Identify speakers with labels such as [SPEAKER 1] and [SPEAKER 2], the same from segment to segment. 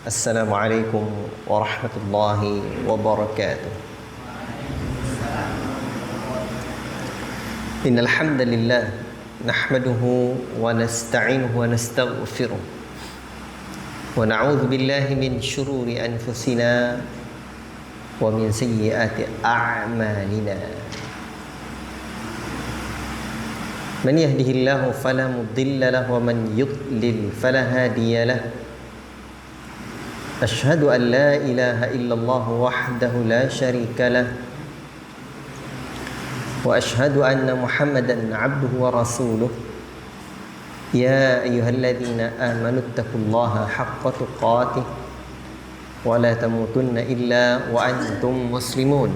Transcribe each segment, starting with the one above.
[SPEAKER 1] Assalamualaikum warahmatullahi wabarakatuh. Innal hamdalillah nahmaduhu wa nasta'inuhu wa nastaghfiruh wa na'udzu billahi min shururi anfusina wa min sayyiati a'malina. Man yahdihillahu fala mudilla lahu wa man yudlil fala hadiya lahu. أشهد أن لا إله إلا الله وحده لا شريك له وأشهد أن محمدا عبده ورسوله يا أيها الذين آمنوا اتقوا الله حق تقاته ولا تموتن إلا وأنتم مسلمون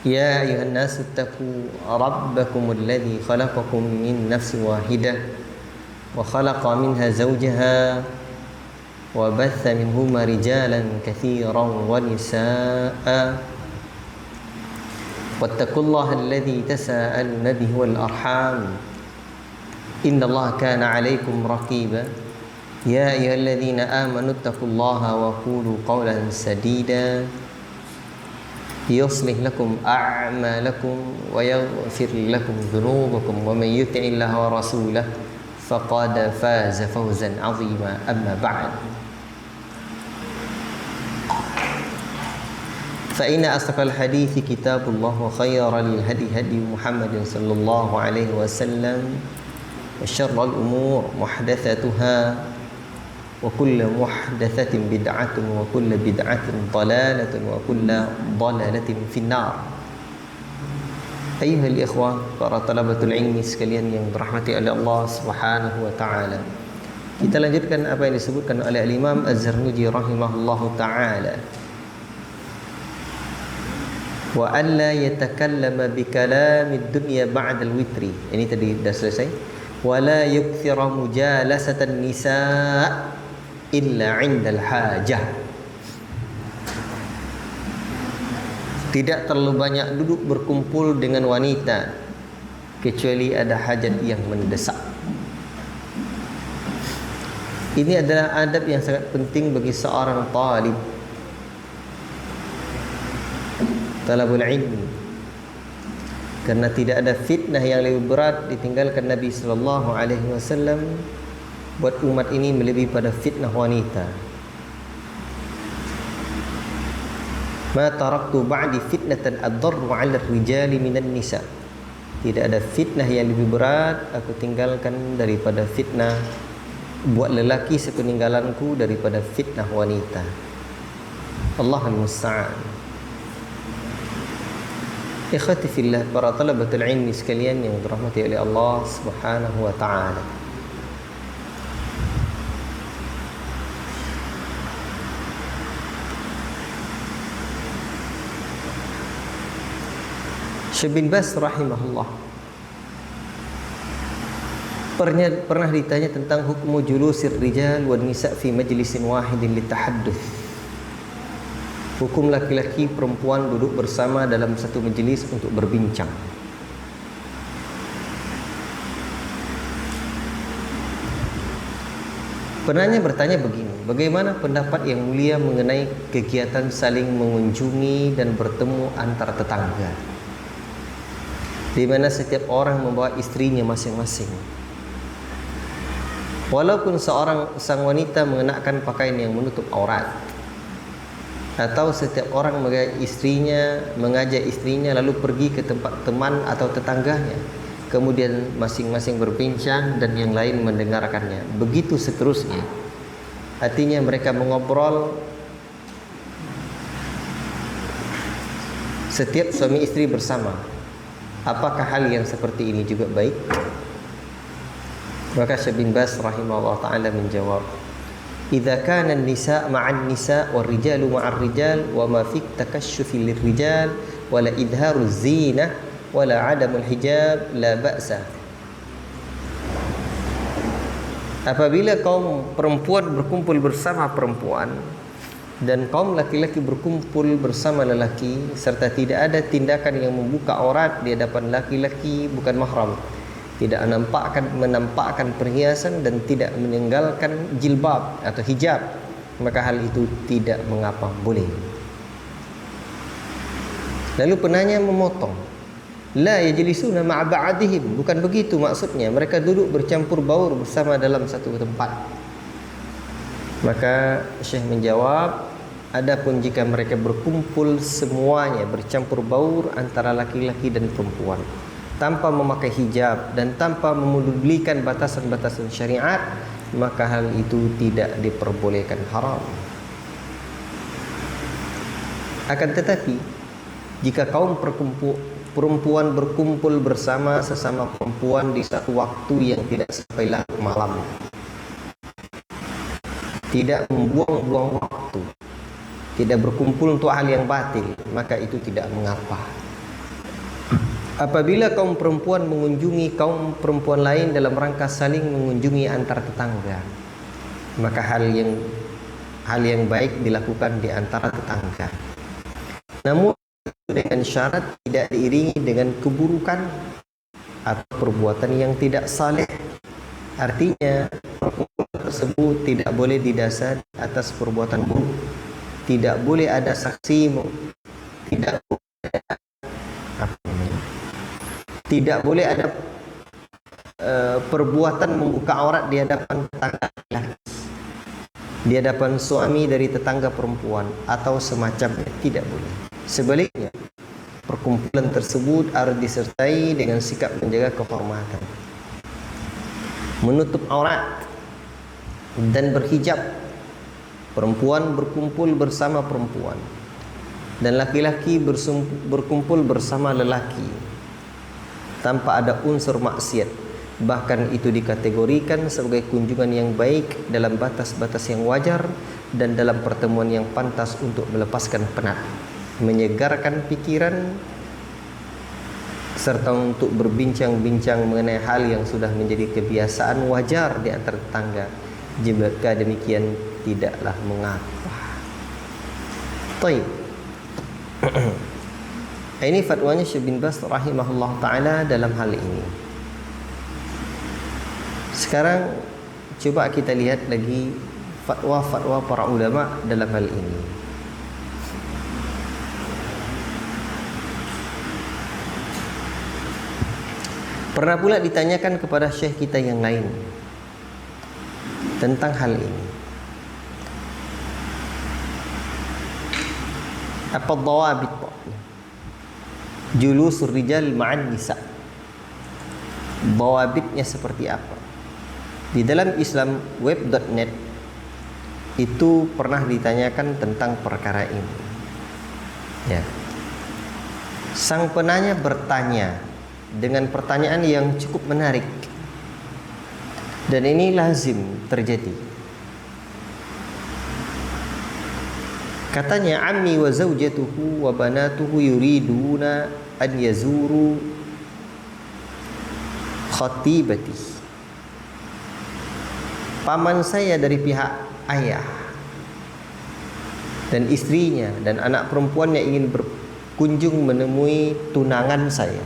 [SPEAKER 1] يا أيها الناس اتقوا ربكم الذي خلقكم من نفس واحدة وخلق منها زوجها وبث منهما رجالا كثيرا ونساء واتقوا الله الذي تساءلون به والأرحام إن الله كان عليكم رقيبا يا أيها الذين آمنوا اتقوا الله وقولوا قولا سديدا يصلح لكم أعمالكم ويغفر لكم ذنوبكم ومن يطع الله ورسوله فقد فاز فوزا عظيما أما بعد فإن أصدق الحديث كتاب الله وخير الهدي هدي محمد صلى الله عليه وسلم وشر الأمور محدثاتها وكل محدثة بدعة وكل بدعة ضلالة وكل ضلالة في النار. Ayuhal ikhwah, para talabatul ilmi sekalian yang dirahmati oleh Allah Subhanahu wa taala. Kita lanjutkan apa yang disebutkan oleh Al-Imam Az-Zarnuji rahimahullahu taala. Wa an la yatakallama bi kalamid dunya ba'da al-witri. Ini tadi dah selesai. Wa la yukthira mujalasatan nisa' illa 'inda al-hajah. Tidak terlalu banyak duduk berkumpul dengan wanita kecuali ada hajat yang mendesak. Ini adalah adab yang sangat penting bagi seorang talabul ilmi, karena tidak ada fitnah yang lebih berat ditinggalkan Nabi sallallahu alaihi wasallam buat umat ini melebihi pada fitnah wanita. Ma taraktu ba'di fitnatan adarru 'ala ar-rijali minan nisa. Tidak ada fitnah yang lebih berat aku tinggalkan daripada fitnah buat lelaki sepeninggalanku daripada fitnah wanita. Allahul musta'an. Ikhwati fillah, para talabatul ilmi sekalian yang dirahmati oleh Allah Subhanahu wa taala. Syekh bin Baz rahimahullah pernah ditanya tentang hukum julusir rijal wan nisa fi majlisin wahidin litahadduts. Hukum laki-laki perempuan duduk bersama dalam satu majlis untuk berbincang. Penanya bertanya begini, bagaimana pendapat yang mulia mengenai kegiatan saling mengunjungi dan bertemu antar tetangga, di mana setiap orang membawa istrinya masing-masing. Walaupun sang wanita mengenakan pakaian yang menutup aurat, atau setiap orang mengajak istrinya lalu pergi ke tempat teman atau tetangganya, kemudian masing-masing berbincang dan yang lain mendengarkannya. Begitu seterusnya. Artinya mereka mengobrol, setiap suami istri bersama. Apakah hal yang seperti ini juga baik? Maka Syekh bin Baz rahimahullah ta'ala menjawab, idza kana an-nisa' ma'an nisa' wal rijalu ma'ar rijal wa ma fi takashshufi lir-rijal wala idharu zinah wala 'adamul hijab la ba'sa. Apabila kaum perempuan berkumpul bersama perempuan dan kaum laki-laki berkumpul bersama lelaki serta tidak ada tindakan yang membuka aurat di hadapan laki-laki bukan mahram, tidak menampakkan perhiasan dan tidak meninggalkan jilbab atau hijab, maka hal itu tidak mengapa, boleh. Lalu penanya memotong, la yajlisuna ma'a ba'dihim, bukan begitu maksudnya, mereka duduk bercampur baur bersama dalam satu tempat. Maka Syekh menjawab, adapun jika mereka berkumpul semuanya bercampur baur antara laki-laki dan perempuan tanpa memakai hijab dan tanpa memedulikan batasan-batasan syariat, maka hal itu tidak diperbolehkan, haram. Akan tetapi jika kaum perempuan berkumpul bersama sesama perempuan di satu waktu yang tidak sampai larut malam, tidak membuang-buang waktu, tidak berkumpul untuk hal yang batil, maka itu tidak mengapa. Apabila kaum perempuan mengunjungi kaum perempuan lain dalam rangka saling mengunjungi antar tetangga, maka hal yang baik dilakukan di antara tetangga. Namun dengan syarat tidak diiringi dengan keburukan atau perbuatan yang tidak saleh. Artinya perkumpulan tersebut tidak boleh didasari atas perbuatan buruk, tidak boleh ada saksi, tidak boleh ada perbuatan membuka aurat di hadapan tetangga laki, di hadapan suami dari tetangga perempuan atau semacamnya, tidak boleh. Sebaliknya, perkumpulan tersebut harus disertai dengan sikap menjaga kehormatan, menutup aurat dan berhijab. Perempuan berkumpul bersama perempuan dan laki-laki berkumpul bersama lelaki tanpa ada unsur maksiat. Bahkan itu dikategorikan sebagai kunjungan yang baik dalam batas-batas yang wajar dan dalam pertemuan yang pantas untuk melepaskan penat, menyegarkan pikiran, serta untuk berbincang-bincang mengenai hal yang sudah menjadi kebiasaan wajar di antara tetangga. Jika demikian tidaklah mengapa. Baik. Ini fatwanya Syekh bin Baz rahimahullah taala dalam hal ini. Sekarang coba kita lihat lagi fatwa-fatwa para ulama dalam hal ini. Pernah pula ditanyakan kepada syekh kita yang lain tentang hal ini. Apa dhawabit julusur rijal ma'an nisa? Dhawabitnya seperti apa? Di dalam Islam web.net itu pernah ditanyakan tentang perkara ini. Ya. Sang penanya bertanya dengan pertanyaan yang cukup menarik, dan ini lazim terjadi. Katanya, ammi wa zawjatuhu wa banatuhu yuriduna an yazuru khatibati. Paman saya dari pihak ayah dan istrinya dan anak perempuannya ingin berkunjung menemui tunangan saya.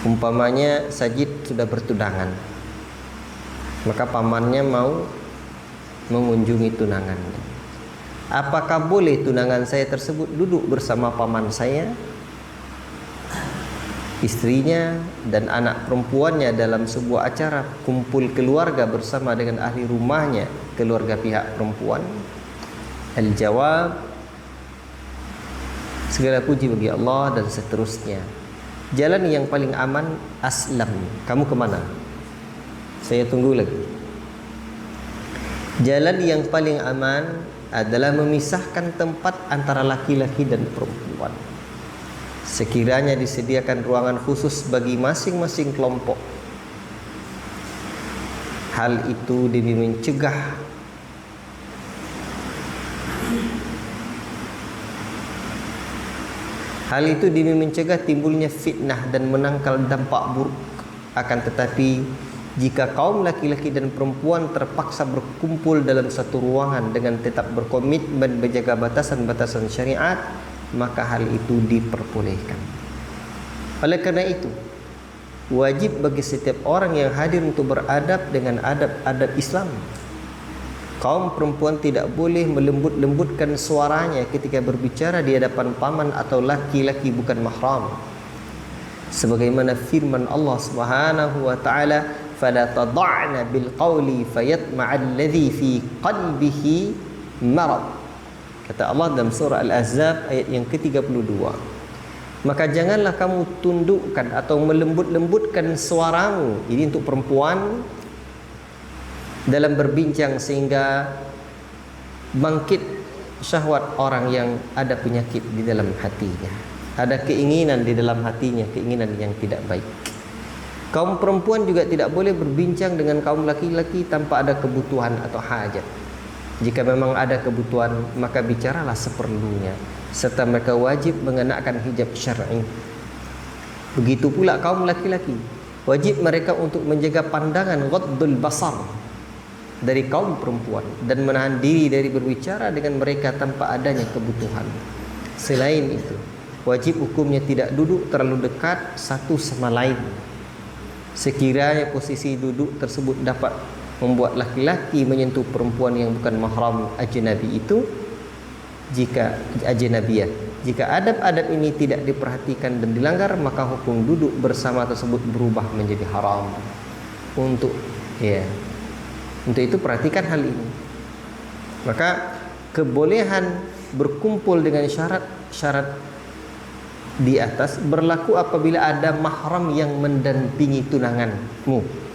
[SPEAKER 1] Umpamanya Sajid sudah bertunangan, maka pamannya mau mengunjungi tunangannya. Apakah boleh tunangan saya tersebut duduk bersama paman saya, istrinya dan anak perempuannya dalam sebuah acara kumpul keluarga bersama dengan ahli rumahnya, keluarga pihak perempuan? Al-jawab, segala puji bagi Allah dan seterusnya. Jalan yang paling aman, aslam. Kamu kemana? Saya tunggu lagi. Jalan yang paling aman adalah memisahkan tempat antara laki-laki dan perempuan. Sekiranya disediakan ruangan khusus bagi masing-masing kelompok, hal itu demi mencegah timbulnya fitnah dan menangkal dampak buruk. Akan tetapi jika kaum laki-laki dan perempuan terpaksa berkumpul dalam satu ruangan dengan tetap berkomitmen menjaga batasan-batasan syariat, maka hal itu diperbolehkan. Oleh karena itu, wajib bagi setiap orang yang hadir untuk beradab dengan adab-adab Islam, Kaum perempuan tidak boleh melembut-lembutkan suaranya ketika berbicara di hadapan paman atau laki-laki bukan mahram. Sebagaimana firman Allah Subhanahu wa taala, "Fala tad'na bil qawli fayatma'al ladzi fi qalbihi marad." Kata Allah dalam surah Al-Ahzab ayat yang ke-32. Maka janganlah kamu tundukkan atau melembut-lembutkan suaramu, ini untuk perempuan, dalam berbincang sehingga bangkit syahwat orang yang ada penyakit di dalam hatinya, ada keinginan di dalam hatinya, keinginan yang tidak baik. Kaum perempuan juga tidak boleh berbincang dengan kaum laki-laki tanpa ada kebutuhan atau hajat. Jika memang ada kebutuhan, maka bicaralah seperlunya, serta mereka wajib mengenakan hijab syar'i. Begitu pula kaum laki-laki, wajib mereka untuk menjaga pandangan ghaddul basar dari kaum perempuan dan menahan diri dari berbicara dengan mereka tanpa adanya kebutuhan. Selain itu, wajib hukumnya tidak duduk terlalu dekat satu sama lain. Sekiranya posisi duduk tersebut dapat membuat laki-laki menyentuh perempuan yang bukan mahram ajnabi itu, jika ajnabiyah, jika adab-adab ini tidak diperhatikan dan dilanggar, maka hukum duduk bersama tersebut berubah menjadi haram. Untuk itu perhatikan hal ini. Maka kebolehan berkumpul dengan syarat-syarat di atas berlaku apabila ada mahram yang mendampingi tunanganmu,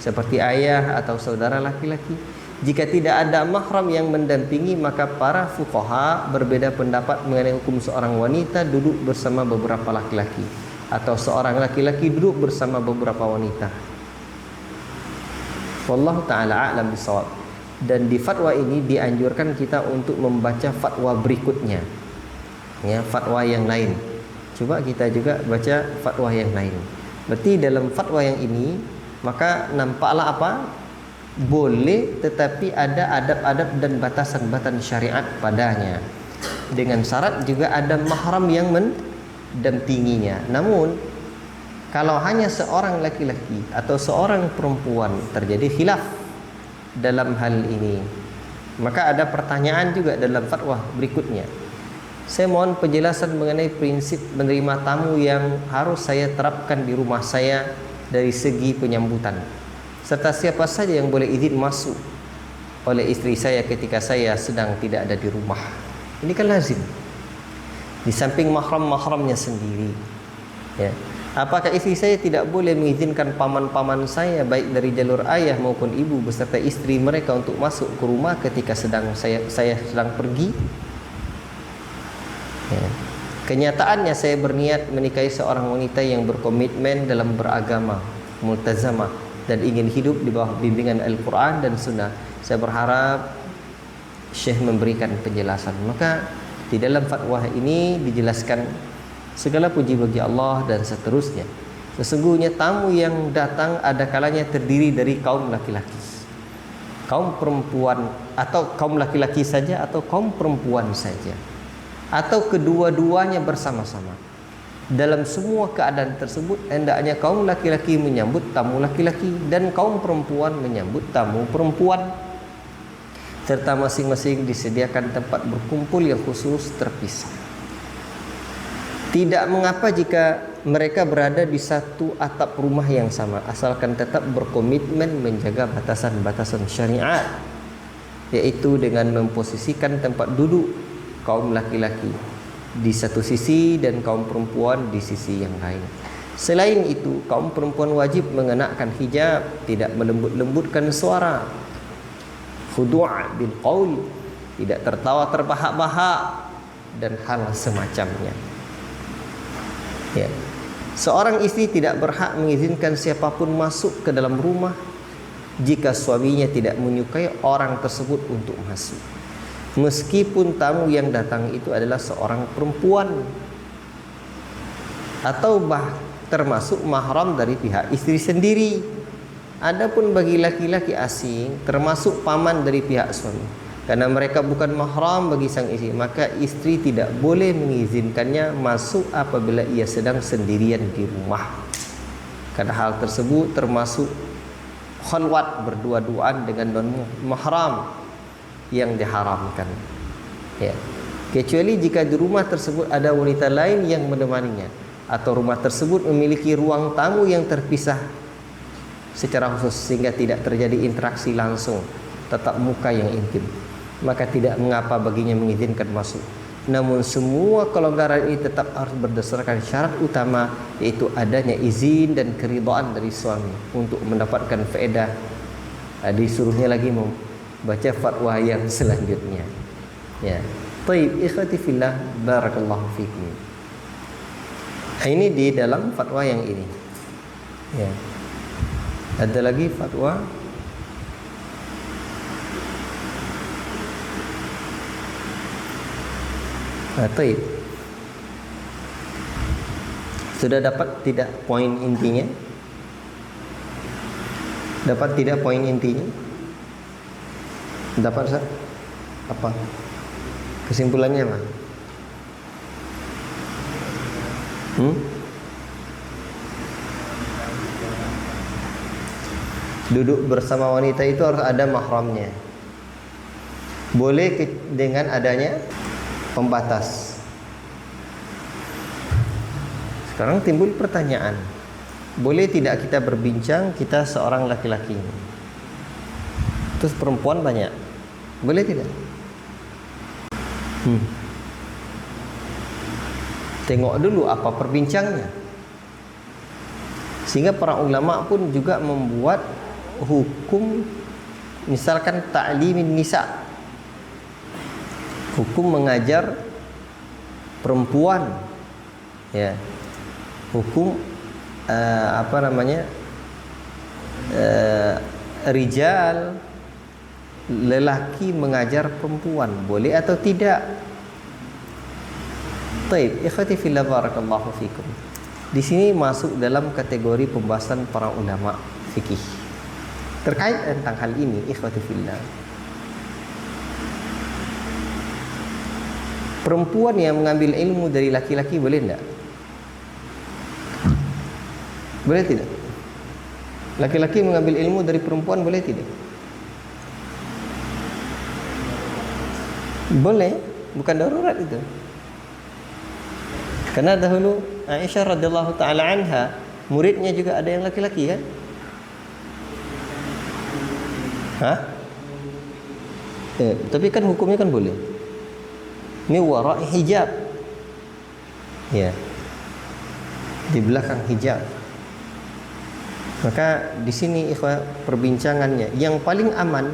[SPEAKER 1] seperti ayah atau saudara laki-laki. Jika tidak ada mahram yang mendampingi, maka para fuqaha berbeda pendapat mengenai hukum seorang wanita duduk bersama beberapa laki-laki atau seorang laki-laki duduk bersama beberapa wanita. Wallahu ta'ala a'lam bishawab. Dan di fatwa ini dianjurkan kita untuk membaca fatwa berikutnya, ya, fatwa yang lain. Coba kita juga baca fatwa yang lain. Berarti dalam fatwa yang ini maka nampaklah apa? Boleh, tetapi ada adab-adab dan batasan-batasan syariat padanya. Dengan syarat juga ada mahram yang mendampinginya. Namun kalau hanya seorang laki-laki atau seorang perempuan terjadi khilaf dalam hal ini, maka ada pertanyaan juga dalam fatwa berikutnya. Saya mohon penjelasan mengenai prinsip menerima tamu yang harus saya terapkan di rumah saya dari segi penyambutan, serta siapa saja yang boleh izin masuk oleh istri saya ketika saya sedang tidak ada di rumah. Ini kan lazim, di samping mahram-mahramnya sendiri, ya. Apakah istri saya tidak boleh mengizinkan paman-paman saya baik dari jalur ayah maupun ibu beserta istri mereka untuk masuk ke rumah ketika saya sedang pergi? Ya. Kenyataannya saya berniat menikahi seorang wanita yang berkomitmen dalam beragama, multazamah, dan ingin hidup di bawah bimbingan Al-Quran dan Sunnah. Saya berharap Syekh memberikan penjelasan. Maka di dalam fatwa ini dijelaskan, segala puji bagi Allah dan seterusnya. Sesungguhnya tamu yang datang ada kalanya terdiri dari kaum laki-laki, kaum perempuan, atau kaum laki-laki saja atau kaum perempuan saja, atau kedua-duanya bersama-sama. Dalam semua keadaan tersebut hendaknya kaum laki-laki menyambut tamu laki-laki dan kaum perempuan menyambut tamu perempuan, serta masing-masing disediakan tempat berkumpul yang khusus terpisah. Tidak mengapa jika mereka berada di satu atap rumah yang sama, asalkan tetap berkomitmen menjaga batasan-batasan syariat, yaitu dengan memposisikan tempat duduk kaum laki-laki di satu sisi dan kaum perempuan di sisi yang lain. Selain itu, kaum perempuan wajib mengenakan hijab, tidak melembut-lembutkan suara, khudu' bil qaul, tidak tertawa terbahak-bahak, dan hal semacamnya. Ya. Seorang istri tidak berhak mengizinkan siapapun masuk ke dalam rumah jika suaminya tidak menyukai orang tersebut untuk masuk, meskipun tamu yang datang itu adalah seorang perempuan atau termasuk mahram dari pihak istri sendiri. Adapun bagi laki-laki asing termasuk paman dari pihak suami, karena mereka bukan mahram bagi sang istri, maka istri tidak boleh mengizinkannya masuk apabila ia sedang sendirian di rumah. Karena hal tersebut termasuk khalwat, berdua-duaan dengan non mahram. yang diharamkan. Ya. Kecuali jika di rumah tersebut ada wanita lain yang menemaninya, atau rumah tersebut memiliki ruang tamu yang terpisah secara khusus sehingga tidak terjadi interaksi langsung tatap muka yang intim, maka tidak mengapa baginya mengizinkan masuk. Namun semua kelonggaran ini tetap harus berdasarkan syarat utama, yaitu adanya izin dan keridhaan dari suami untuk mendapatkan faedah. Disuruhnya lagi membaca fatwa yang selanjutnya. Ya. Baik, ikhwati fillah, barakallahu fikum. Ini di dalam fatwa yang ini. Ya. Ada lagi fatwa. Baik. Sudah dapat tidak poin intinya? Dapat tidak poin intinya? Dapat Ustaz? Apa? Kesimpulannya apa? Duduk bersama wanita itu harus ada mahramnya. Boleh dengan adanya pembatas. Sekarang timbul pertanyaan, boleh tidak kita berbincang, kita seorang laki-laki, terus perempuan banyak, boleh tidak? Tengok dulu apa perbincangnya. Sehingga para ulama pun juga membuat hukum, misalkan ta'limin nisa, hukum mengajar perempuan, ya, hukum rijal, lelaki mengajar perempuan, boleh atau tidak? Baik, ikhwati fillah, barakallahu fikum. Di sini masuk dalam kategori pembahasan para ulama fikih terkait tentang hal ini, ikhwati fillah. Perempuan yang mengambil ilmu dari laki-laki boleh tidak? Boleh tidak? Laki-laki mengambil ilmu dari perempuan boleh tidak? Boleh, bukan darurat itu. Karena dahulu Aisyah radhiyallahu taala anha, muridnya juga ada yang laki-laki kan? Tapi kan hukumnya kan boleh. Ini wara'i hijab. Ya. Di belakang hijab. Maka di sini ikhwah perbincangannya yang paling aman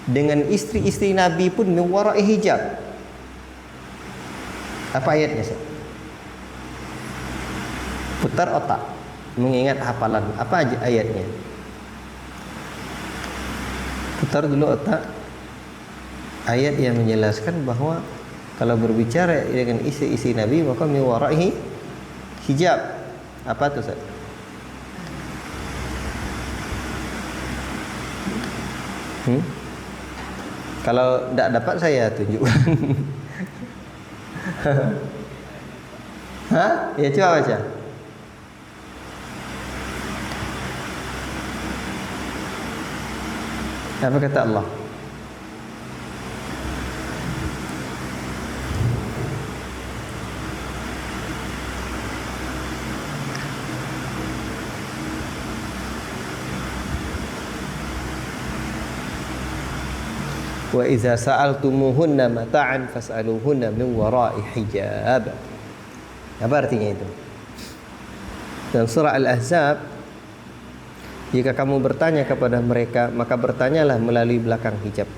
[SPEAKER 1] dengan istri-istri Nabi pun min wara'i hijab. Apa ayatnya, Ustaz? Putar otak, mengingat hafalan. Apa aja ayatnya? Putar dulu otak. Ayat yang menjelaskan bahwa kalau berbicara dengan isi-isi Nabi maka min wara'ihi hijab. Apa itu, Ustaz? Kalau tidak dapat saya tunjukkan. Ya coba baca. Apa kata Allah? Wa idza sa'altumuhunna mata'an fas'aluhunna min wara'i hijab. Apa artinya itu? Dalam surah Al-Ahzab, jika kamu bertanya kepada mereka, maka bertanyalah melalui belakang hijab.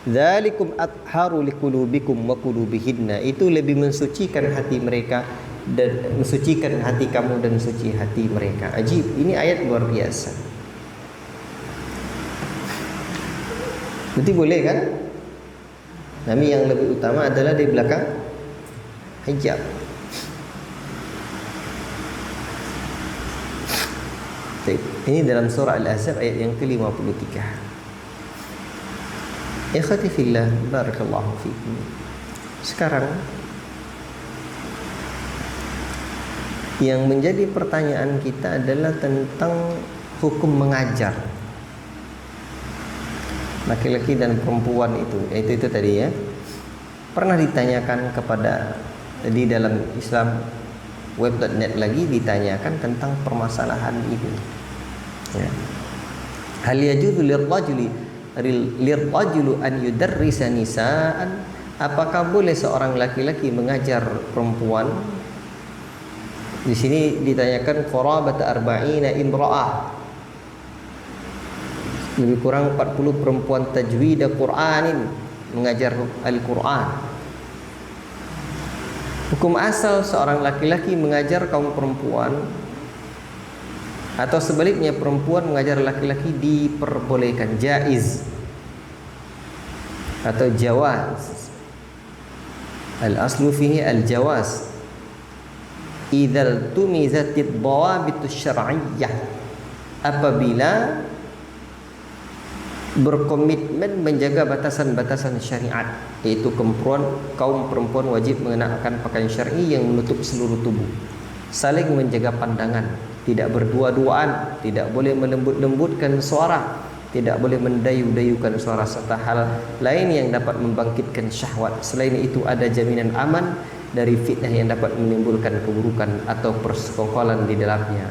[SPEAKER 1] Dzalikum atharu liqulubikum wa qulubihinna. Itu lebih mensucikan hati mereka dan mensucikan hati kamu dan suci hati mereka. Ajib, ini ayat luar biasa. Berarti boleh kan? Nabi yang lebih utama adalah di belakang hijab. Ini dalam surah Al-Ahzab ayat yang ke-53. Ikhwati fillah, barakallahu fikum. Sekarang yang menjadi pertanyaan kita adalah tentang hukum mengajar. laki-laki dan perempuan itu tadi ya, pernah ditanyakan kepada di dalam Islam web.net lagi ditanyakan tentang permasalahan ini ya. Hal yajuzu lirrajuli an yudarrisa nisaan, apakah boleh seorang laki-laki mengajar perempuan? Di sini ditanyakan qarabat arba'ina imra'ah, lebih kurang 40 perempuan tajwid Qur'anin, mengajar Al-Quran. Hukum asal seorang laki-laki mengajar kaum perempuan, atau sebaliknya perempuan mengajar laki-laki diperbolehkan, jaiz atau jawaz. Al-aslu fihi al-jawaz idzal tumizatid dawabitus syar'iyyah, apabila berkomitmen menjaga batasan-batasan syariat, yaitu kaum perempuan wajib mengenakan pakaian syar'i yang menutup seluruh tubuh, saling menjaga pandangan, tidak berdua-duaan, tidak boleh melembut-lembutkan suara, tidak boleh mendayu-dayukan suara, serta hal lain yang dapat membangkitkan syahwat. Selain itu ada jaminan aman dari fitnah yang dapat menimbulkan keburukan atau persekongkolan di dalamnya.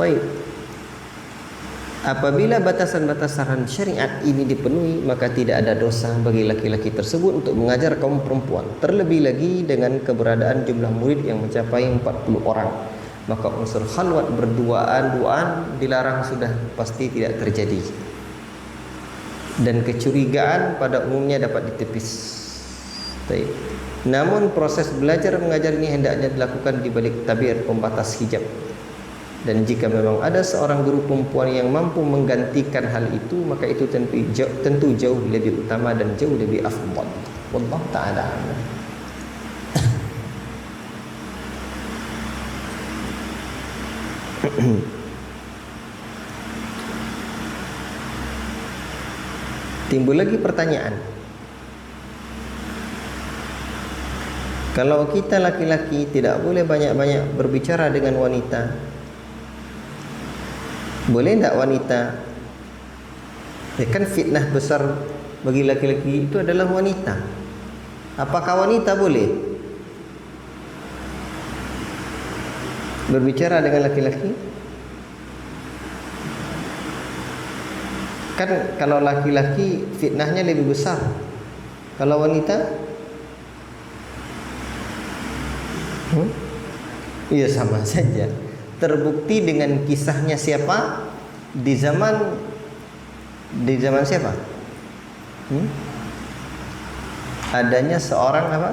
[SPEAKER 1] Baik. Apabila batasan-batasan syariat ini dipenuhi, maka tidak ada dosa bagi laki-laki tersebut untuk mengajar kaum perempuan. Terlebih lagi dengan keberadaan jumlah murid yang mencapai 40 orang. Maka unsur khalwat berduaan-duaan dilarang, sudah pasti tidak terjadi. Dan kecurigaan pada umumnya dapat ditepis. Baik. Namun proses belajar mengajar ini hendaknya dilakukan di balik tabir pembatas hijab. Dan jika memang ada seorang guru perempuan yang mampu menggantikan hal itu, maka itu tentu jauh lebih utama dan jauh lebih afdal. Wallahu ta'ala a'lam. Timbul lagi pertanyaan, kalau kita laki-laki tidak boleh banyak-banyak berbicara dengan wanita, boleh tidak wanita? Ya kan fitnah besar bagi laki-laki itu adalah wanita. Apakah wanita boleh berbicara dengan laki-laki? Kan kalau laki-laki fitnahnya lebih besar. Kalau wanita? Iya sama saja. Terbukti dengan kisahnya siapa? Di zaman siapa? Adanya seorang apa?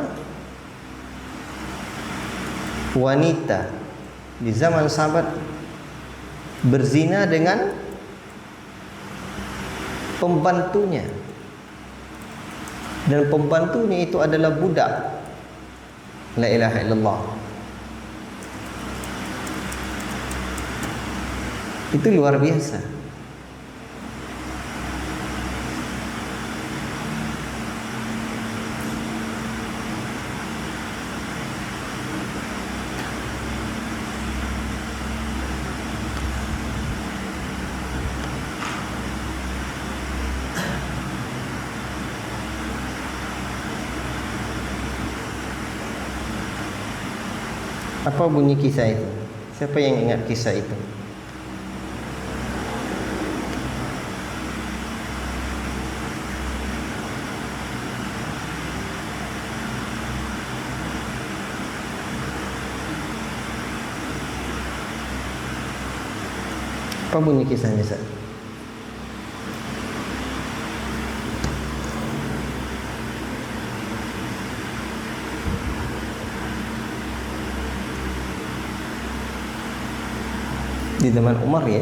[SPEAKER 1] Wanita di zaman sahabat berzina dengan pembantunya, dan pembantunya itu adalah budak. La ilaha illallah. Itu luar biasa. Apa bunyi kisah itu? Siapa yang ingat kisah itu? Apa bunyi kisahnya, Ustaz? Di zaman Umar ya.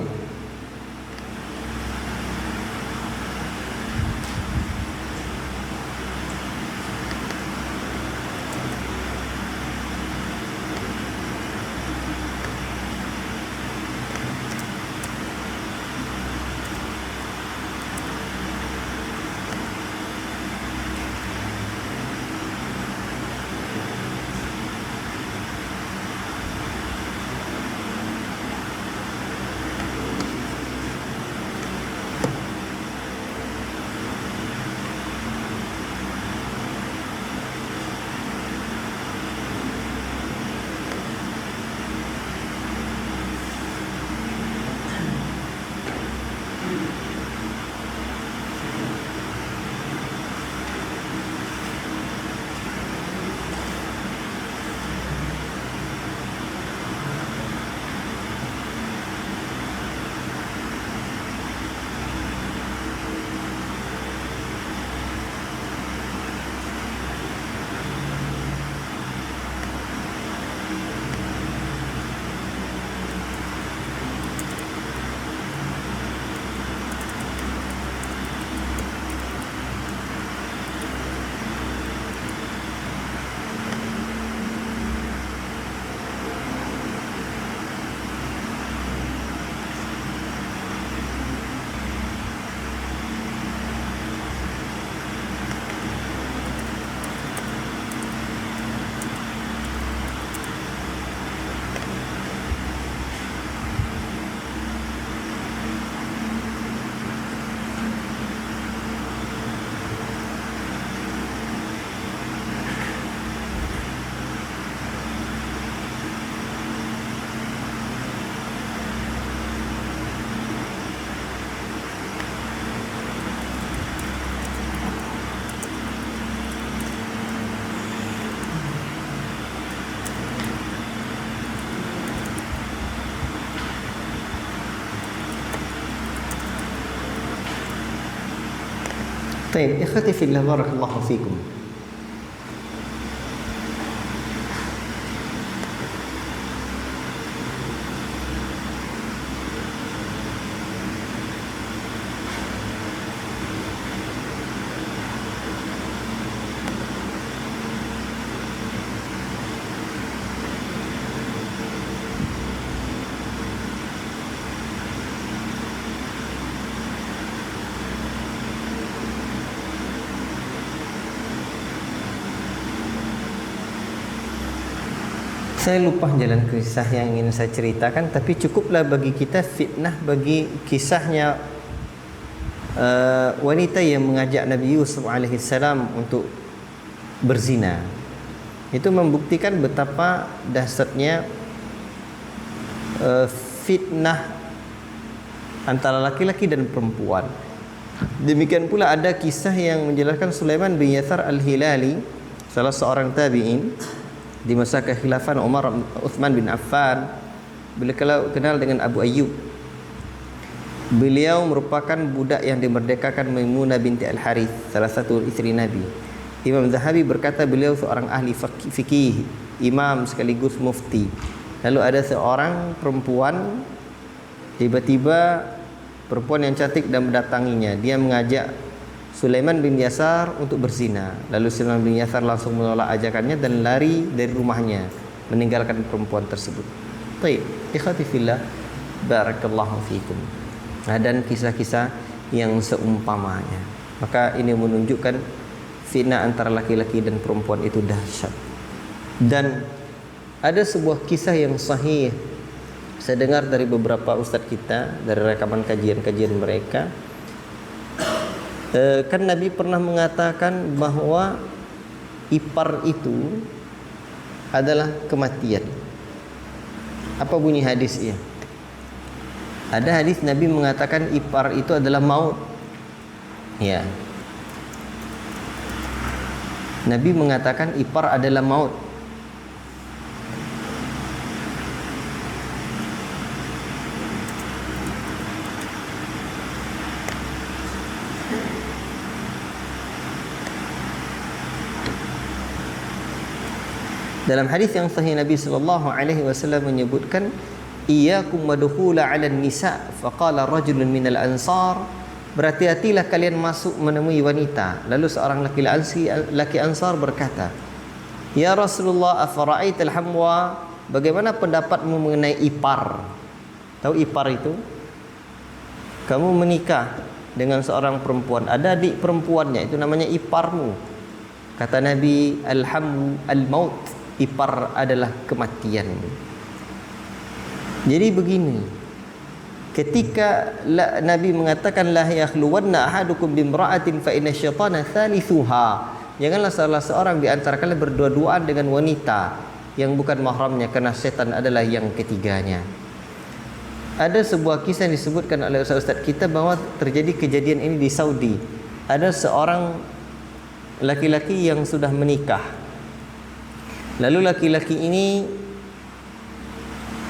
[SPEAKER 1] Baik, ikhwati fillah barakallahu fikum. Saya lupa jalan kisah yang ingin saya ceritakan, tapi cukuplah bagi kita fitnah bagi kisahnya wanita yang mengajak Nabi Yusuf alaihissalam untuk berzina. Itu membuktikan betapa dahsyatnya fitnah antara laki-laki dan perempuan. Demikian pula ada kisah yang menjelaskan Sulaiman bin Yasar al-Hilali, salah seorang tabi'in di masa kekhilafan Umar Uthman bin Affan. Beliau kenal dengan Abu Ayyub. Beliau merupakan budak yang dimerdekakan Maimunah binti Al-Harith, salah satu isteri Nabi. Imam Zahabi berkata beliau seorang ahli fikih, imam sekaligus mufti. Lalu ada seorang perempuan, tiba-tiba perempuan yang cantik dan mendatanginya. Dia mengajak Sulaiman bin Yasar untuk berzina. Lalu Sulaiman bin Yasar langsung menolak ajakannya dan lari dari rumahnya, meninggalkan perempuan tersebut. Baik, ikhwati fillah barakallahu fikum. Dan kisah-kisah yang seumpamanya. Maka ini menunjukkan fitnah antara laki-laki dan perempuan itu dahsyat. Dan ada sebuah kisah yang sahih saya dengar dari beberapa ustadz kita, dari rekaman kajian-kajian mereka. Kan Nabi pernah mengatakan bahwa ipar itu adalah kematian. Apa bunyi hadisnya? Ada hadis Nabi mengatakan ipar itu adalah maut. Ya. Nabi mengatakan ipar adalah maut. Dalam hadis yang sahih Nabi sallallahu alaihi wasallam menyebutkan iyyakum wadkhula 'alan nisa faqala rajulun minal ansar, berhati-hatilah kalian masuk menemui wanita. Lalu seorang laki ansar berkata, ya Rasulullah, afara'aital hamwa, bagaimana pendapatmu mengenai ipar? Tahu ipar itu? Kamu menikah dengan seorang perempuan, ada adik perempuannya, itu namanya iparmu. Kata Nabi, alhamu al-maut, ipar adalah kematian. Jadi begini, ketika Nabi mengatakan la yakhluwanna ahadukum bimra'atin fa inna syaitana thalithuha, janganlah salah seorang di antara kalian berdua-duaan dengan wanita yang bukan mahramnya, karena setan adalah yang ketiganya. Ada sebuah kisah yang disebutkan oleh ustaz-ustaz kita bahwa terjadi kejadian ini di Saudi. Ada seorang laki-laki yang sudah menikah. Lalu laki-laki ini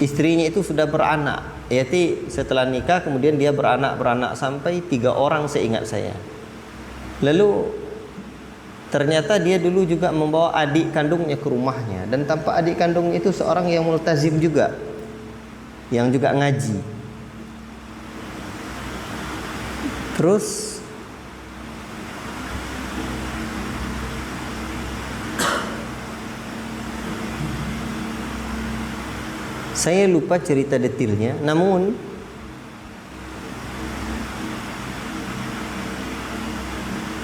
[SPEAKER 1] istrinya itu sudah beranak. Yaitu setelah nikah kemudian dia beranak sampai 3 orang seingat saya. Lalu ternyata dia dulu juga membawa adik kandungnya ke rumahnya, dan tampak adik kandung itu seorang yang multazim juga, yang juga ngaji. Terus saya lupa cerita detailnya, namun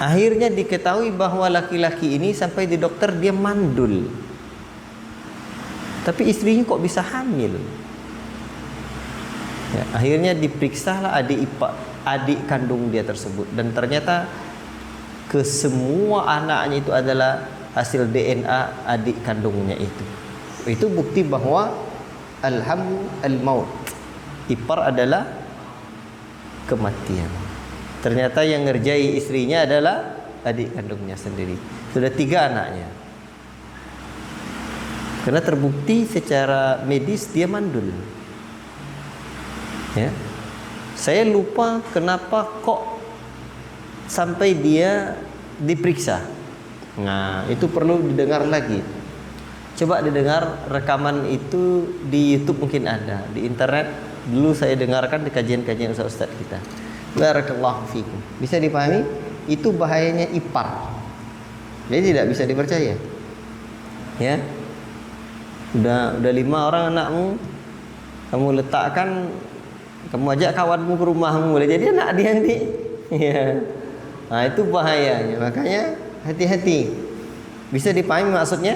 [SPEAKER 1] akhirnya diketahui bahwa laki-laki ini sampai di dokter dia mandul. Tapi istrinya kok bisa hamil? Ya, akhirnya diperiksalah adik kandung dia tersebut, dan ternyata kesemua anaknya itu adalah hasil DNA adik kandungnya itu. Itu bukti bahwa alhamu al-maut, ipar adalah kematian. Ternyata yang ngerjai istrinya adalah adik kandungnya sendiri. Sudah 3 anaknya. Karena terbukti secara medis dia mandul. Ya. Saya lupa kenapa kok sampai dia diperiksa. Nah, itu perlu didengar lagi. Coba didengar rekaman itu di YouTube, mungkin ada, di internet. Dulu saya dengarkan di kajian-kajian ustaz-ustaz kita. Barakallahu fikum. Bisa dipahami? Itu bahayanya ipar. Jadi tidak bisa dipercaya. Ya. Udah 5 orang anakmu, kamu letakkan, kamu ajak kawanmu ke rumahmu, boleh jadi anak dia nanti. Ya. Nah, itu bahayanya. Makanya hati-hati. Bisa dipahami maksudnya?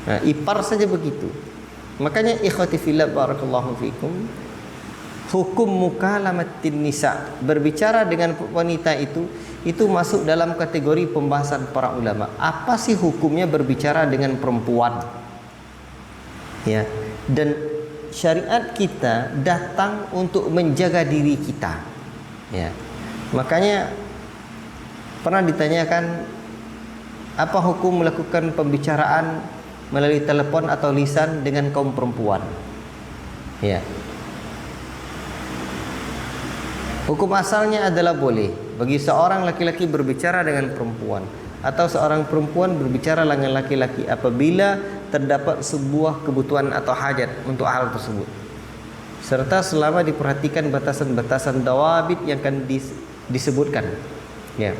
[SPEAKER 1] Nah, ipar saja begitu. Makanya ikhwati fillah barakallahu fikum, hukum mukalamatin nisa, berbicara dengan wanita itu masuk dalam kategori pembahasan para ulama. Apa sih hukumnya berbicara dengan perempuan? Ya. Dan syariat kita datang untuk menjaga diri kita. Ya. Makanya pernah ditanyakan, apa hukum melakukan pembicaraan melalui telepon atau lisan dengan kaum perempuan? Ya. Hukum asalnya adalah boleh bagi seorang laki-laki berbicara dengan perempuan atau seorang perempuan berbicara dengan laki-laki apabila terdapat sebuah kebutuhan atau hajat untuk hal tersebut, serta selama diperhatikan batasan-batasan dawabit yang akan disebutkan. Ya.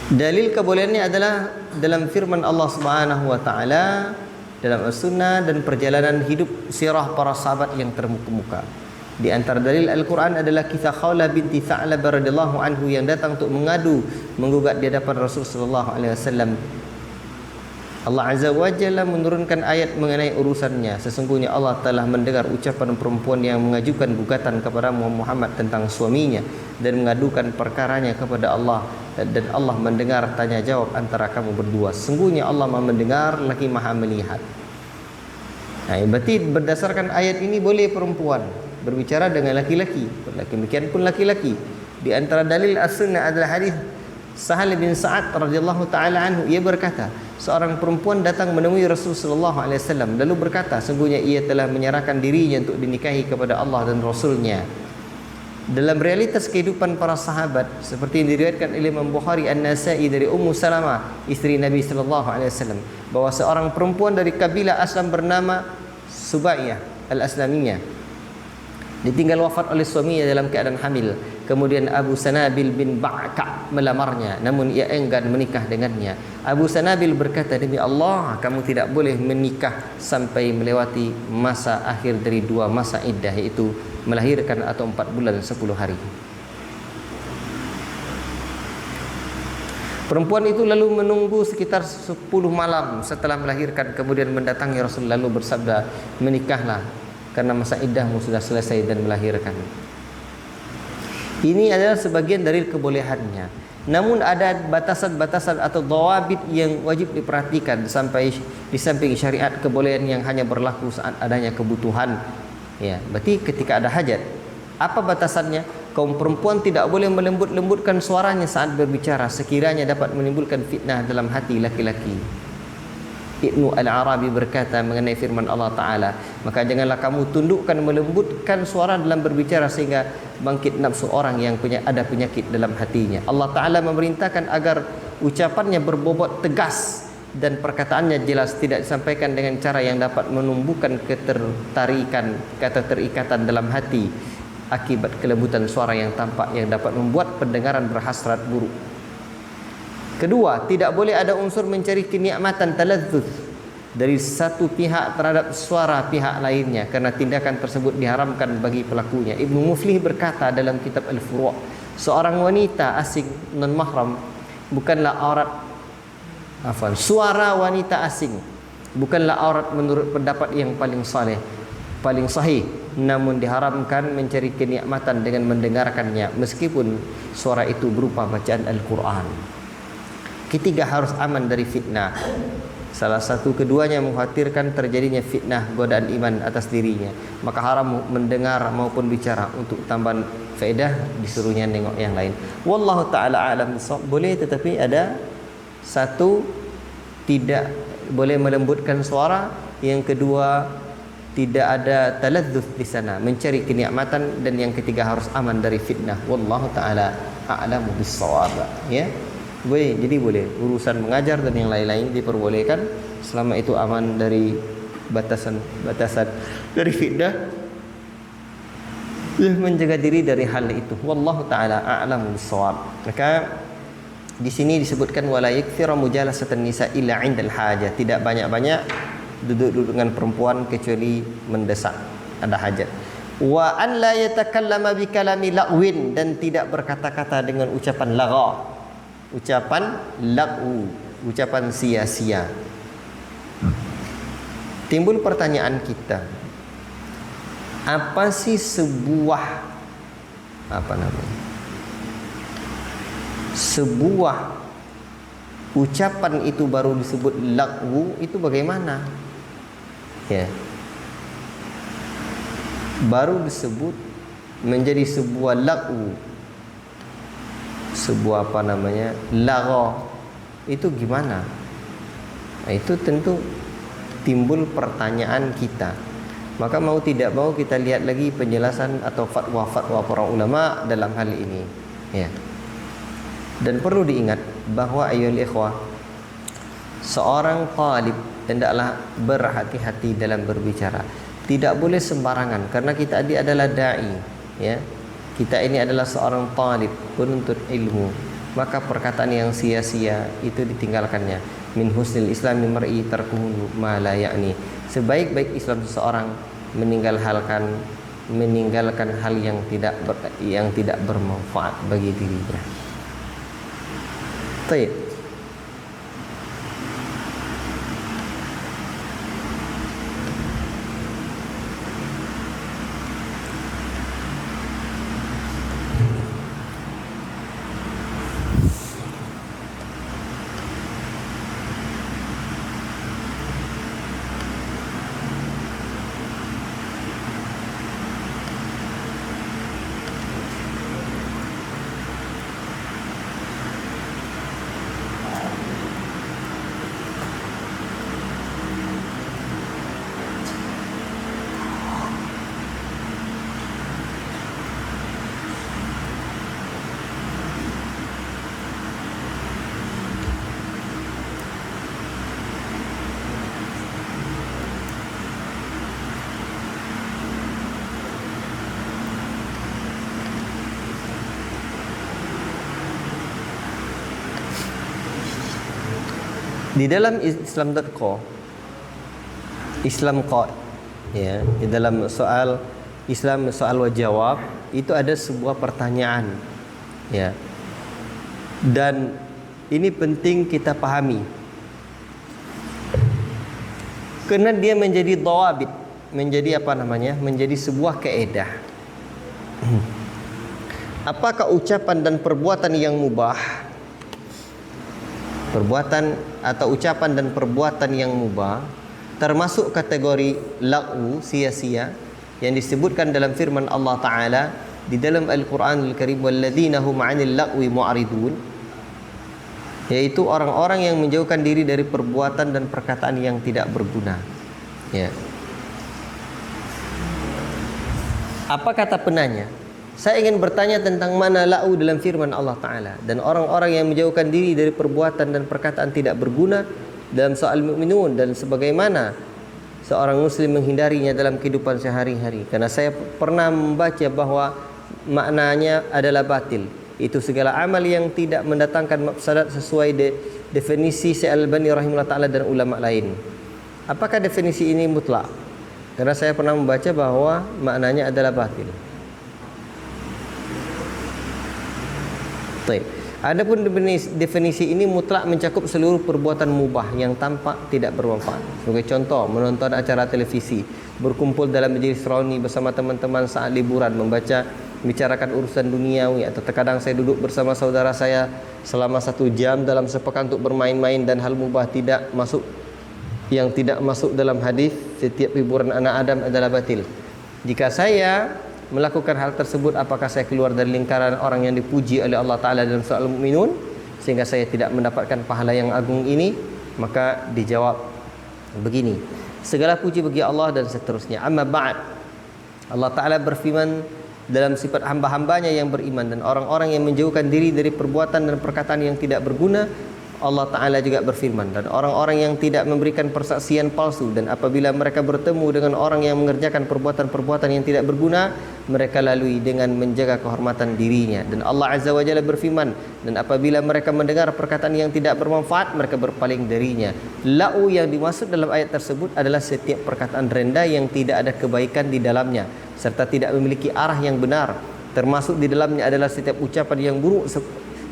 [SPEAKER 1] Dalil kebolehannya adalah dalam firman Allah Subhanahu wa taala, dalam as-sunnah dan perjalanan hidup sirah para sahabat yang terkemuka. Di antara dalil Al-Quran adalah kisah Khawlah binti Tha'lab radhiyallahu anhu yang datang untuk menggugat di hadapan Rasul sallallahu alaihi wasallam. Allah Azza wa Jalla menurunkan ayat mengenai urusannya. Sesungguhnya Allah telah mendengar ucapan perempuan yang mengajukan gugatan kepada Muhammad tentang suaminya dan mengadukan perkaranya kepada Allah, dan Allah mendengar tanya jawab antara kamu berdua. Sesungguhnya Allah Maha mendengar lagi Maha melihat. Nah, berarti berdasarkan ayat ini boleh perempuan berbicara dengan laki-laki. Demikian pun laki-laki. Di antara dalil as-sunnah adalah hadis Sahal bin Sa'ad radhiyallahu taala anhu, ia berkata, seorang perempuan datang menemui Rasul sallallahu alaihi wasallam lalu berkata, sungguhnya ia telah menyerahkan dirinya untuk dinikahi kepada Allah dan Rasulnya. Dalam realitas kehidupan para sahabat seperti yang diriwayatkan oleh Imam Bukhari An-Nasa'i dari Ummu Salamah istri Nabi sallallahu alaihi wasallam, bahwa seorang perempuan dari kabilah Aslam bernama Subaiyah Al-Aslamiyah ditinggal wafat oleh suaminya dalam keadaan hamil. Kemudian Abu Sanabil bin Ba'ka melamarnya, namun ia enggan menikah dengannya. Abu Sanabil berkata, demi Allah, kamu tidak boleh menikah sampai melewati masa akhir dari 2 masa iddah, yaitu melahirkan atau 4 bulan 10 hari. Perempuan itu lalu menunggu sekitar 10 malam setelah melahirkan, kemudian mendatangi Rasul lalu bersabda, menikahlah karena masa iddahmu sudah selesai dan melahirkan. Ini adalah sebagian dari kebolehannya. Namun ada batasan-batasan atau dawabit yang wajib diperhatikan sampai di samping syariat kebolehan yang hanya berlaku saat adanya kebutuhan. Ya, berarti ketika ada hajat. Apa batasannya? Kaum perempuan tidak boleh melembut-lembutkan suaranya saat berbicara sekiranya dapat menimbulkan fitnah dalam hati laki-laki. Ibnu Al-Arabi berkata mengenai firman Allah Ta'ala, maka janganlah kamu tundukkan melembutkan suara dalam berbicara sehingga bangkit nafsu orang yang ada penyakit dalam hatinya. Allah Ta'ala memerintahkan agar ucapannya berbobot tegas dan perkataannya jelas, tidak disampaikan dengan cara yang dapat menumbuhkan keterikatan dalam hati akibat kelembutan suara yang tampak yang dapat membuat pendengaran berhasrat buruk. Kedua, tidak boleh ada unsur mencari kenikmatan taladzuz dari satu pihak terhadap suara pihak lainnya, karena tindakan tersebut diharamkan bagi pelakunya. Ibnu Muflih berkata dalam kitab Al-Furu', seorang wanita asing non-mahram bukanlah aurat, suara wanita asing bukanlah aurat menurut pendapat yang paling sahih, namun diharamkan mencari kenikmatan dengan mendengarkannya meskipun suara itu berupa bacaan Al-Quran. Ketiga, harus aman dari fitnah. Salah satu keduanya mengkhawatirkan terjadinya fitnah godaan iman atas dirinya, maka haram mendengar maupun bicara. Untuk tambahan faedah disuruhnya nengok yang lain. Wallahu ta'ala a'lam bissawab. Boleh, tetapi ada satu, tidak boleh melembutkan suara. Yang kedua, tidak ada taladzuz di sana, mencari kenikmatan, dan yang ketiga harus aman dari fitnah. Wallahu taala a'lamu bissawab. Ya. Boleh, jadi boleh urusan mengajar dan yang lain-lain diperbolehkan selama itu aman dari batasan dari fitnah. Ya, menjaga diri dari hal itu. Wallahu taala a'lamu bissawab. Maka di sini disebutkan wala yakthira mujalasatan nisa illa 'indal hajah. Tidak banyak-banyak duduk dengan perempuan kecuali mendesak, ada hajat. Wa an la yatakallama bi kalami lagwin, dan tidak berkata-kata dengan ucapan lagha, ucapan lagwu, ucapan sia-sia. Timbul pertanyaan kita, apa sih sebuah sebuah ucapan itu baru disebut lagwu, itu bagaimana? Ya. Baru disebut menjadi sebuah lagwu, sebuah lagha, itu gimana? Nah, itu tentu timbul pertanyaan kita. Maka mau tidak mau kita lihat lagi penjelasan atau fatwa-fatwa para ulama dalam hal ini. Ya. Dan perlu diingat bahwa ayyuhal ikhwah, seorang talib hendaklah berhati-hati dalam berbicara. Tidak boleh sembarangan, karena kita ini adalah dai, ya. Kita ini adalah seorang talib, penuntut ilmu. Maka perkataan yang sia-sia itu ditinggalkannya. Min husnil islami mar'i tarkuhu ma la ya'ni. Sebaik-baik Islam seseorang meninggalkan hal yang tidak bermanfaat bagi dirinya. Baik. Di dalam Islam.co, ya, di dalam soal Islam soal wa jawab itu ada sebuah pertanyaan, ya. Dan ini penting kita pahami, karena dia menjadi dhawabit, menjadi menjadi sebuah kaedah. Apakah ucapan dan perbuatan yang mubah, perbuatan atau ucapan dan perbuatan yang mubah termasuk kategori lagwu, sia-sia, yang disebutkan dalam firman Allah Ta'ala di dalam Al-Quranul Karim, walladzina hum 'anil lagwi mu'ridun, yaitu orang-orang yang menjauhkan diri dari perbuatan dan perkataan yang tidak berguna. Ya. Apa kata penanya? Saya ingin bertanya tentang mana la'u dalam firman Allah Ta'ala, dan orang-orang yang menjauhkan diri dari perbuatan dan perkataan tidak berguna dalam soal mu'minun, dan sebagaimana seorang muslim menghindarinya dalam kehidupan sehari-hari. Karena saya pernah membaca bahwa maknanya adalah batil. Itu segala amal yang tidak mendatangkan mafsadat sesuai definisi Syekh Al-Albani rahimahullah ta'ala dan ulama lain. Apakah definisi ini mutlak? Karena saya pernah membaca bahwa maknanya adalah batil. Adapun definisi ini mutlak mencakup seluruh perbuatan mubah yang tampak tidak bermanfaat. Sebagai contoh, menonton acara televisi, berkumpul dalam majlis rauni bersama teman-teman saat liburan, membicarakan urusan duniawi, atau terkadang saya duduk bersama saudara saya selama 1 jam dalam sepekan untuk bermain-main, dan hal mubah yang tidak masuk dalam hadis setiap hiburan anak Adam adalah batil. Jika saya melakukan hal tersebut, apakah saya keluar dari lingkaran orang yang dipuji oleh Allah Ta'ala dalam soal mu'minun, sehingga saya tidak mendapatkan pahala yang agung ini? Maka dijawab Begini, segala puji bagi Allah dan seterusnya. Amma ba'd. Allah Ta'ala berfirman dalam sifat hamba-hambanya yang beriman dan orang-orang yang menjauhkan diri dari perbuatan dan perkataan yang tidak berguna. Allah Ta'ala juga berfirman, dan orang-orang yang tidak memberikan persaksian palsu, dan apabila mereka bertemu dengan orang yang mengerjakan perbuatan-perbuatan yang tidak berguna, mereka lalui dengan menjaga kehormatan dirinya. Dan Allah Azza wa Jalla berfirman, dan apabila mereka mendengar perkataan yang tidak bermanfaat, mereka berpaling darinya. La'u yang dimaksud dalam ayat tersebut adalah setiap perkataan rendah yang tidak ada kebaikan di dalamnya serta tidak memiliki arah yang benar. Termasuk di dalamnya adalah setiap ucapan yang buruk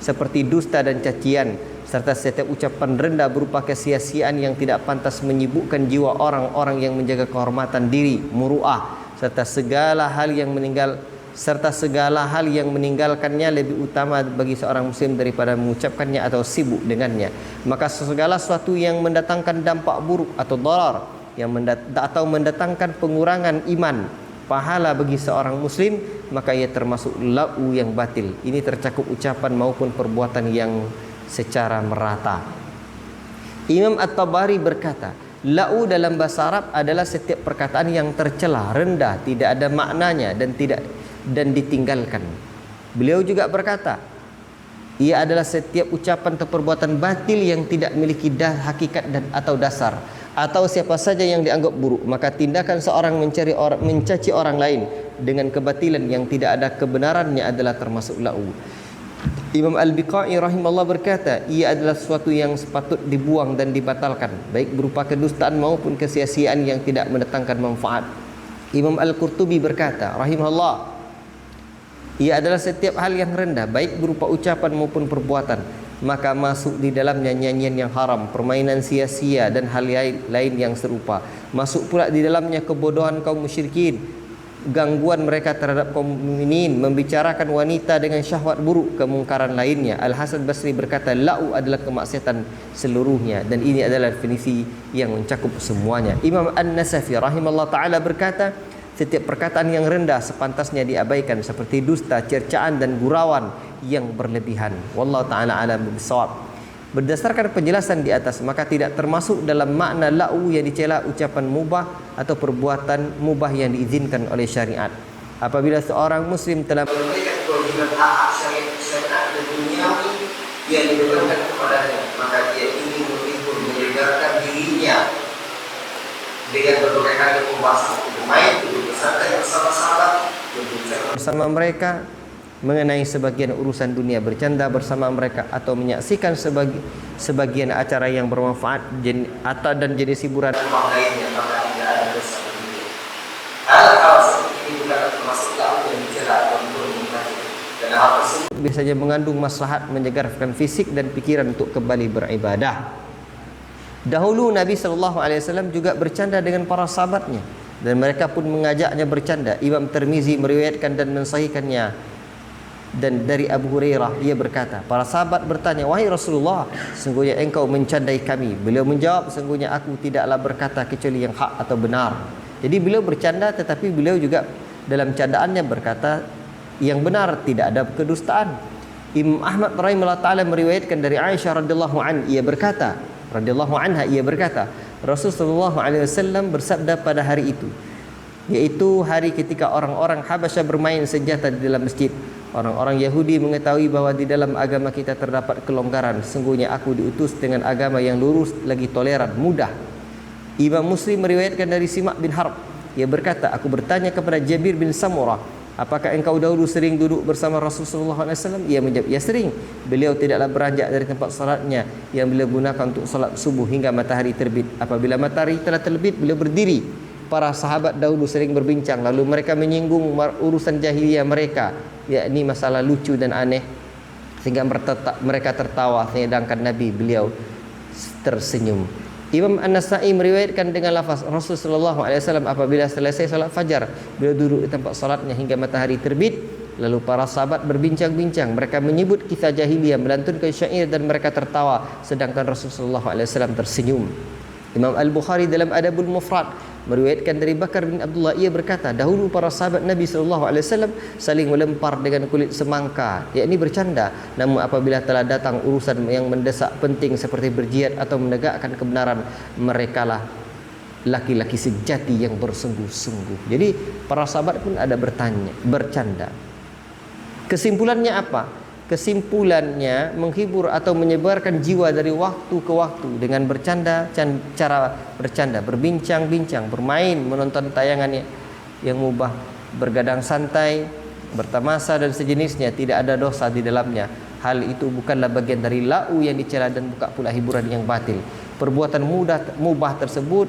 [SPEAKER 1] seperti dusta dan cacian, serta setiap ucapan rendah berupa kesia-siaan yang tidak pantas menyibukkan jiwa orang-orang yang menjaga kehormatan diri, muruah, serta segala hal yang meninggalkannya lebih utama bagi seorang muslim daripada mengucapkannya atau sibuk dengannya. Maka segala sesuatu yang mendatangkan dampak buruk atau darar atau mendatangkan pengurangan iman, pahala bagi seorang muslim, maka ia termasuk la'u yang batil. Ini tercakup ucapan maupun perbuatan yang secara merata. Imam At-Tabari berkata, la'u dalam bahasa Arab adalah setiap perkataan yang tercela, rendah, tidak ada maknanya dan ditinggalkan. Beliau juga berkata, ia adalah setiap ucapan atau perbuatan batil yang tidak memiliki hakikat atau dasar, atau siapa saja yang dianggap buruk. Maka tindakan seorang mencaci orang lain dengan kebatilan yang tidak ada kebenarannya adalah termasuk la'u. Imam Al-Biqai rahimahullah berkata, ia adalah sesuatu yang sepatut dibuang dan dibatalkan, baik berupa kedustaan maupun kesia-siaan yang tidak mendatangkan manfaat. Imam Al-Qurtubi berkata rahimahullah, ia adalah setiap hal yang rendah, baik berupa ucapan maupun perbuatan, maka masuk di dalamnya nyanyian yang haram, permainan sia-sia dan hal lain yang serupa. Masuk pula di dalamnya kebodohan kaum musyrikin, gangguan mereka terhadap kaum mukminin, membicarakan wanita dengan syahwat buruk, kemungkaran lainnya. Al-Hasan Basri berkata, la'u adalah kemaksiatan seluruhnya, dan ini adalah definisi yang mencakup semuanya. Imam An-Nasafi rahimahullah ta'ala berkata, setiap perkataan yang rendah sepantasnya diabaikan, seperti dusta, cercaan dan gurauan yang berlebihan. Wallahu ta'ala alam bisawab. Berdasarkan penjelasan di atas, maka tidak termasuk dalam makna la'u yang dicela ucapan mubah atau perbuatan mubah yang diizinkan oleh syariat. Apabila seorang muslim telah menunaikan kewajiban hak syariat dan duniawi yang dibebankan kepadanya, maka dia ingin menyegarkan dirinya dengan berbagai hal yang membahas bermain, bersantai bersama sahabat, berbicara bersama mereka mengenai sebagian urusan dunia, bercanda bersama mereka, atau menyaksikan sebagian acara yang bermanfaat dan jenis hiburan lainnya, maka tidak ada dosa baginya. Hal-hal seperti ini juga termasuk la'u yang dicela atau dimungkari, dan hal tersebut biasanya mengandung maslahat menyegarkan fisik dan pikiran untuk kembali beribadah. Dahulu Nabi SAW juga bercanda dengan para sahabatnya, dan mereka pun mengajaknya bercanda. Imam Tirmizi meriwayatkan dan mensahihkannya. Dan dari Abu Hurairah, dia berkata, para sahabat bertanya, wahai Rasulullah, sesungguhnya engkau mencandai kami. Beliau menjawab, sesungguhnya aku tidaklah berkata kecuali yang hak atau benar. Jadi beliau bercanda, tetapi beliau juga dalam candaannya berkata yang benar, tidak ada kedustaan. Imam Ahmad rahimahullah ta'ala meriwayatkan dari Aisyah radhiyallahu anha, ia berkata, Rasulullah SAW bersabda pada hari itu, yaitu hari ketika orang-orang Habasyah bermain senjata di dalam masjid. Orang-orang Yahudi mengetahui bahwa di dalam agama kita terdapat kelonggaran. Sesungguhnya aku diutus dengan agama yang lurus, lagi toleran, mudah. Imam Muslim meriwayatkan dari Simak bin Harb, ia berkata, aku bertanya kepada Jabir bin Samurah, apakah engkau dahulu sering duduk bersama Rasulullah SAW? Ia menjawab, ya sering. Beliau tidaklah beranjak dari tempat salatnya yang beliau gunakan untuk salat subuh hingga matahari terbit. Apabila matahari telah terbit, beliau berdiri. Para sahabat dahulu sering berbincang, lalu mereka menyinggung urusan jahiliyah mereka, yakni masalah lucu dan aneh, sehingga mereka tertawa, sedangkan Nabi beliau tersenyum. Imam An-Nasa'i meriwayatkan dengan lafaz Rasulullah SAW apabila selesai salat fajar, beliau duduk di tempat salatnya hingga matahari terbit. Lalu para sahabat berbincang-bincang, mereka menyebut kisah jahiliyah, melantunkan syair dan mereka tertawa, sedangkan Rasulullah SAW tersenyum. Imam Al-Bukhari dalam Adabul Mufrad meriwayatkan dari Bakar bin Abdullah, ia berkata, dahulu para sahabat Nabi SAW saling melempar dengan kulit semangka, yakni bercanda. Namun apabila telah datang urusan yang mendesak penting seperti berjihad atau menegakkan kebenaran, merekalah laki-laki sejati yang bersungguh-sungguh. Jadi para sahabat pun ada bercanda. Kesimpulannya apa? Kesimpulannya menghibur atau menyebarkan jiwa dari waktu ke waktu dengan bercanda, cara bercanda, berbincang-bincang, bermain, menonton tayangan yang mubah, bergadang santai, bertamasa dan sejenisnya, tidak ada dosa di dalamnya. Hal itu bukanlah bagian dari lau yang dicela dan bukan pula hiburan yang batil. Perbuatan mubah tersebut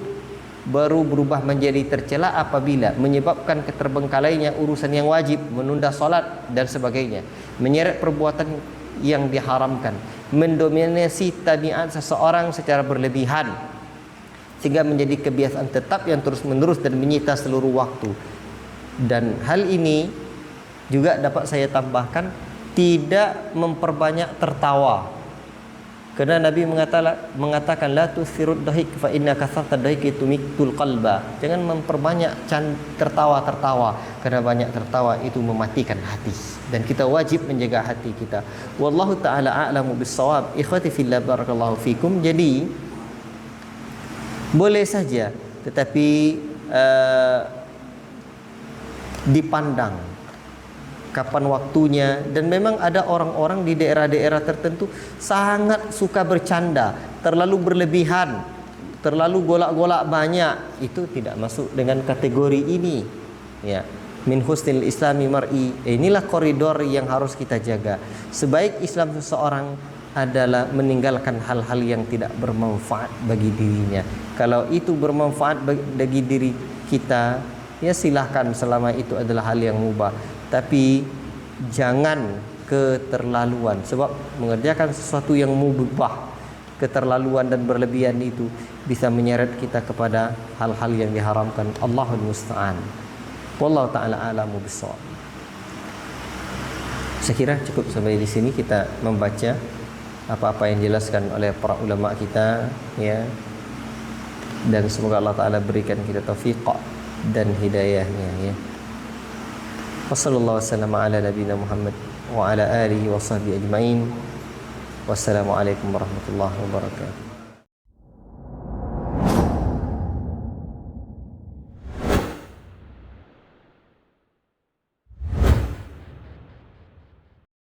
[SPEAKER 1] baru berubah menjadi tercela apabila menyebabkan keterbengkalainya urusan yang wajib, menunda solat dan sebagainya, menyeret perbuatan yang diharamkan, mendominasi tabiat seseorang secara berlebihan sehingga menjadi kebiasaan tetap yang terus-menerus dan menyita seluruh waktu. Dan hal ini juga dapat saya tambahkan, tidak memperbanyak tertawa. Karena Nabi mengatakan la tusirud dahik fa inna kasarta dahik tumiktul qalba. Jangan memperbanyak tertawa-tertawa, karena banyak tertawa itu mematikan hati. Dan kita wajib menjaga hati kita. Wallahu taala a'lamu bis-shawab. Ikhwati fillah, barakallahu fikum. Jadi boleh saja, tetapi dipandang kapan waktunya. Dan memang ada orang-orang di daerah-daerah tertentu sangat suka bercanda, terlalu berlebihan, terlalu golak-golak banyak. Itu tidak masuk dengan kategori ini, ya. Min husnil islami mar'i. Inilah koridor yang harus kita jaga. Sebaik Islam seseorang adalah meninggalkan hal-hal yang tidak bermanfaat bagi dirinya. Kalau itu bermanfaat bagi diri kita, ya silahkan, selama itu adalah hal yang mubah. Tapi jangan keterlaluan, sebab mengerjakan sesuatu yang mubah, keterlaluan dan berlebihan itu bisa menyeret kita kepada hal-hal yang diharamkan. Allahul musta'an. Wallahu ta'ala a'lamu bis-shawab. Saya kira cukup sampai di sini kita membaca apa-apa yang dijelaskan oleh para ulama kita, ya. Dan semoga Allah Ta'ala berikan kita taufiq dan hidayahnya, ya. Wassallallahu wasallam ala nabiyina Muhammad wa ala alihi wa sahbihi ajma'in. Wassalamualaikum warahmatullahi wabarakatuh.